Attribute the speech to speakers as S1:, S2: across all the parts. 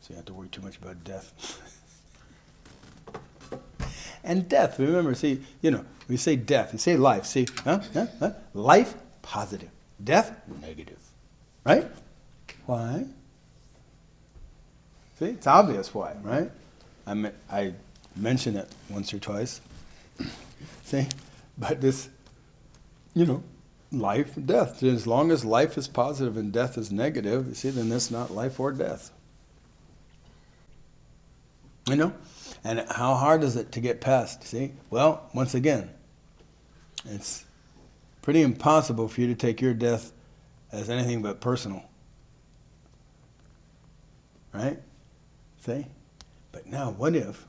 S1: So you have to worry too much about death. And death, remember, see, we say death, you say life, see, life, positive. Death, negative. Right? Why? See, it's obvious why, right? I mention it once or twice. See? But this, life, death. As long as life is positive and death is negative, you see, then that's not life or death. And how hard is it to get past, see? Well, once again, it's pretty impossible for you to take your death as anything but personal. Right? See? But now, what if...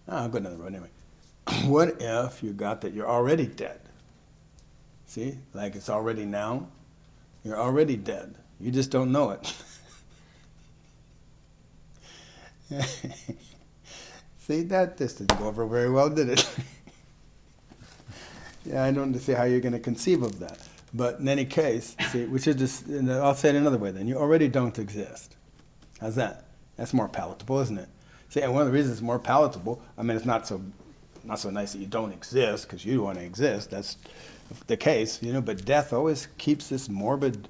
S1: I'll go down the road anyway. What if you got that you're already dead? See? Like it's already now. You're already dead. You just don't know it. See, this didn't go over very well, did it? Yeah, I don't see how you're going to conceive of that. But in any case, see, which is just, I'll say it another way then, you already don't exist. How's that? That's more palatable, isn't it? See, and one of the reasons it's more palatable, it's not so nice that you don't exist, because you want to exist, that's the case, but death always keeps this morbid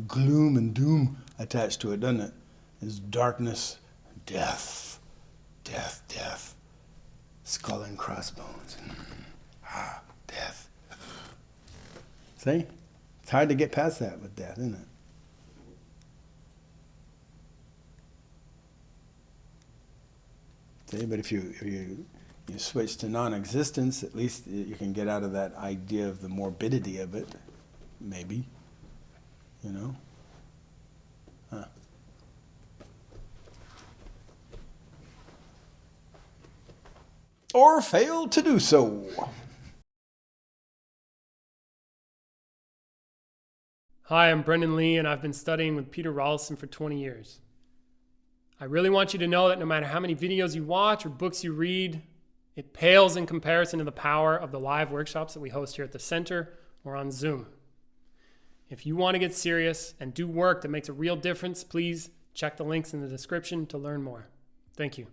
S1: gloom and doom attached to it, doesn't it? This darkness, death, skull and crossbones, death. See? It's hard to get past that with death, isn't it? See, but if you switch to non-existence, at least you can get out of that idea of the morbidity of it, maybe, Or fail to do so.
S2: Hi, I'm Brendan Lee, and I've been studying with Peter Ralston for 20 years. I really want you to know that no matter how many videos you watch or books you read, it pales in comparison to the power of the live workshops that we host here at the center or on Zoom. If you want to get serious and do work that makes a real difference, please check the links in the description to learn more. Thank you.